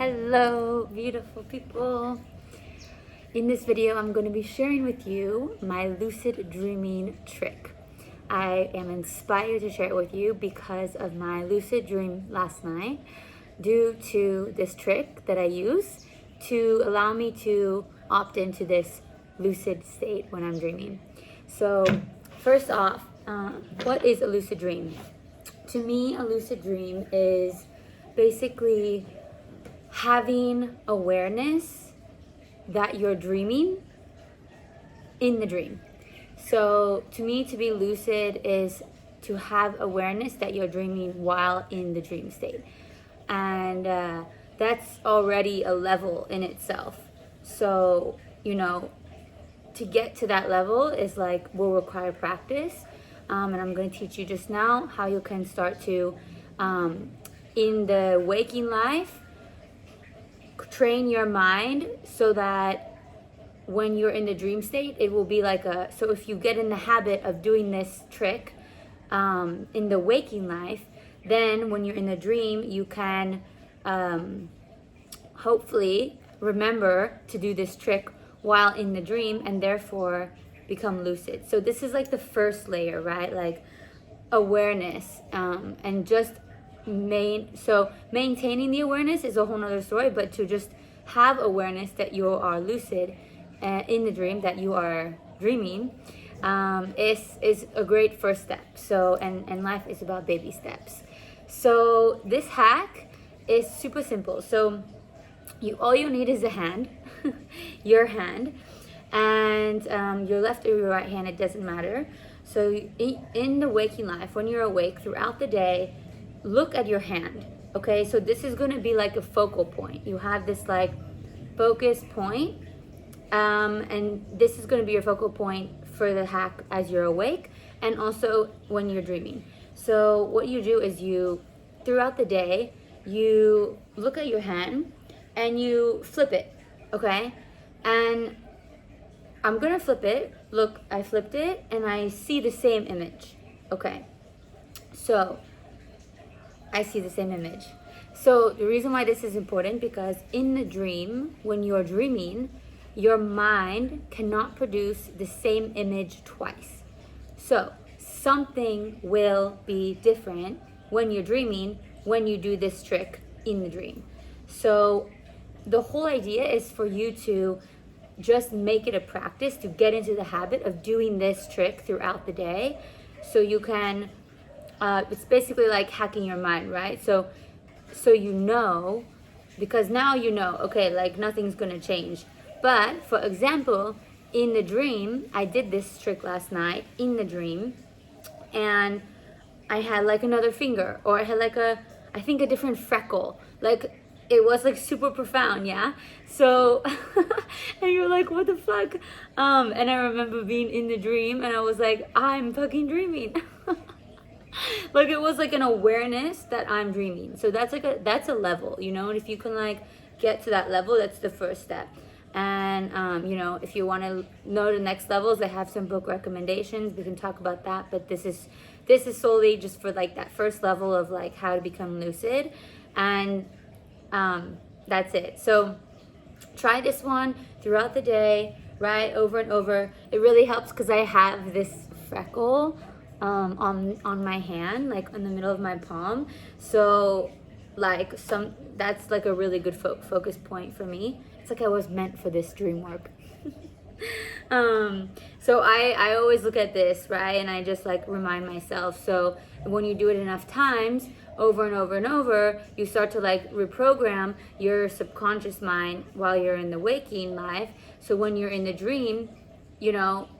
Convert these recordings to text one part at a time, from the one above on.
Hello, beautiful people. In this video, I'm going to be sharing with you my lucid dreaming trick. I am inspired to share it with you because of my lucid dream last night, due to this trick that I use to allow me to opt into this lucid state when I'm dreaming. So first off, what is a lucid dream? To me, a lucid dream is basically having awareness that you're dreaming in the dream. So to me, to be lucid is to have awareness that you're dreaming while in the dream state. And that's already a level in itself. So, to get to that level is will require practice. And I'm going to teach you just now how you can start to, in the waking life, train your mind so that when you're in the dream state, it will be so if you get in the habit of doing this trick in the waking life, then when you're in the dream, you can hopefully remember to do this trick while in the dream and therefore become lucid. So this is the first layer, right? Awareness, and just maintaining the awareness is a whole nother story, but to just have awareness that you are lucid in the dream, that you are dreaming, is a great first step. So and life is about baby steps. So this hack is super simple. So all you need is a hand, your hand, and your left or your right hand, it doesn't matter. So in the waking life, when you're awake throughout the day, look at your hand. Okay, so this is going to be a focal point. You have this focus point, and this is going to be your focal point for the hack as you're awake and also when you're dreaming. So what you do is throughout the day, you look at your hand and you flip it. Okay, and I'm gonna flip it. Look, I flipped it and I see the same image. Okay, so I see the same image. So the reason why this is important, because in the dream, when you're dreaming, your mind cannot produce the same image twice. So something will be different when you're dreaming, when you do this trick in the dream. So the whole idea is for you to just make it a practice to get into the habit of doing this trick throughout the day, so you can it's basically like hacking your mind, right? So because now okay, nothing's gonna change. But for example, in the dream, I did this trick last night in the dream, and I had another finger, or I had I think a different freckle. It was super profound, yeah? So, and you're what the fuck? And I remember being in the dream and I was I'm fucking dreaming. It was an awareness that I'm dreaming. So that's that's a level, and if you can get to that level, that's the first step. And if you want to know the next levels, I have some book recommendations. We can talk about that, but this is solely just for that first level of how to become lucid. And that's it. So try this one throughout the day, right? Over and over. It really helps because I have this freckle on my hand, in the middle of my palm. So that's a really good focus point for me. It's I was meant for this dream work. So I always look at this, right? And I just remind myself. So when you do it enough times, over and over and over, you start to reprogram your subconscious mind while you're in the waking life. So when you're in the dream,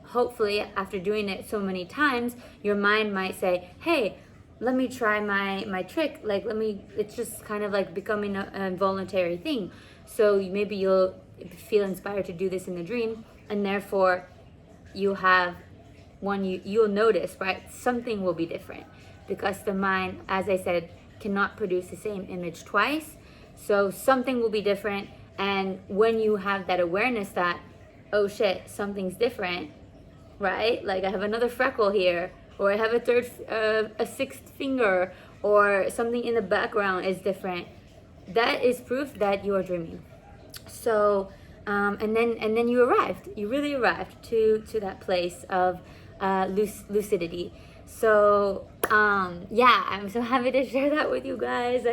hopefully after doing it so many times, your mind might say, hey, let me try my trick. It's just kind of becoming a involuntary thing. So maybe you'll feel inspired to do this in the dream, and therefore you'll notice, right? Something will be different, because the mind, as I said, cannot produce the same image twice. So something will be different. And when you have that awareness that, oh shit, something's different, right? I have another freckle here, or I have a sixth finger, or something in the background is different. that is proof that you are dreaming. So and then you arrived. You really arrived to that place of lucidity. So yeah, I'm so happy to share that with you guys.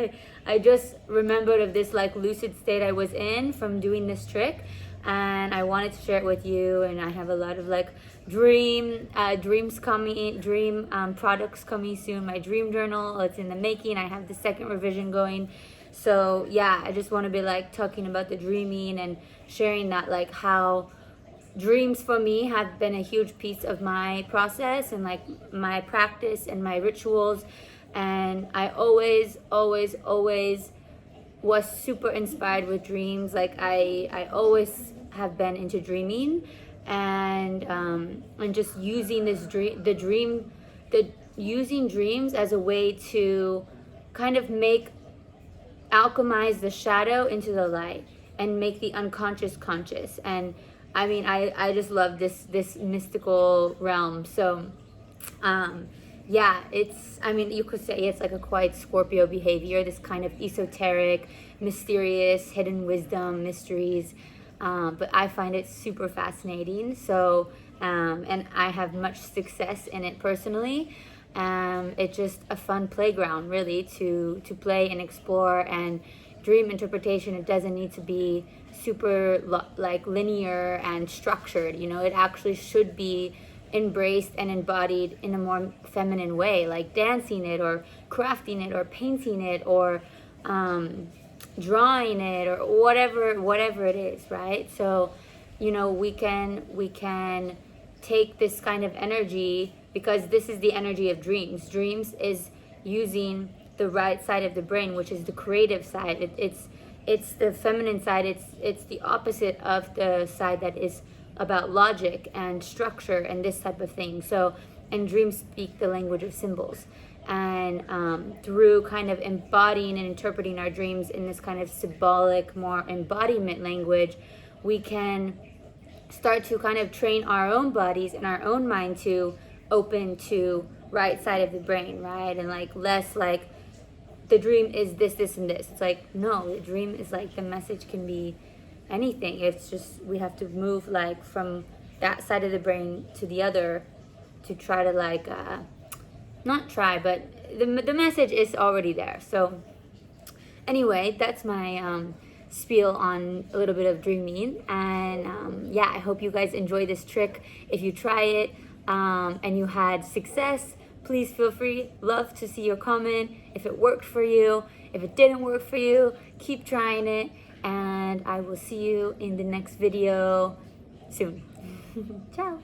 I just remembered of this like lucid state I was in from doing this trick, and I wanted to share it with you. And I have a lot of like dreams coming, dream products coming soon. My dream journal, it's in the making. I have the second revision going. So yeah, I just want to be like talking about the dreaming and sharing that, like how dreams for me have been a huge piece of my process and like my practice and my rituals. And I always was super inspired with dreams. Like I always have been into dreaming, and just using this using dreams as a way to kind of alchemize the shadow into the light and make the unconscious conscious. And I mean, I just love this mystical realm. So yeah, it's, I mean, you could say it's like a quite Scorpio behavior, this kind of esoteric, mysterious, hidden wisdom, mysteries. But I find it super fascinating. So and I have much success in it personally. It's just a fun playground, really, to play and explore. And dream interpretation, it doesn't need to be super like linear and structured. You know, it actually should be embraced and embodied in a more feminine way, like dancing it or crafting it or painting it or drawing it or whatever it is, right? So, you know, we can take this kind of energy, because this is the energy of dreams. Dreams is using the right side of the brain, which is the creative side. It's the feminine side. It's the opposite of the side that is about logic and structure and this type of thing. So, and dreams speak the language of symbols. And through kind of embodying and interpreting our dreams in this kind of symbolic, more embodiment language, we can start to kind of train our own bodies and our own mind to open to right side of the brain, right? And like less like the dream is this and this. It's like, no, the dream is like, the message can be anything. It's just we have to move like from that side of the brain to the other to try to like not try, but the message is already there. So anyway, that's my spiel on a little bit of dreaming. And yeah, I hope you guys enjoy this trick. If you try it and you had success, please feel free. Love to see your comment. If it worked for you, if it didn't work for you, keep trying it. And I will see you in the next video soon. Ciao.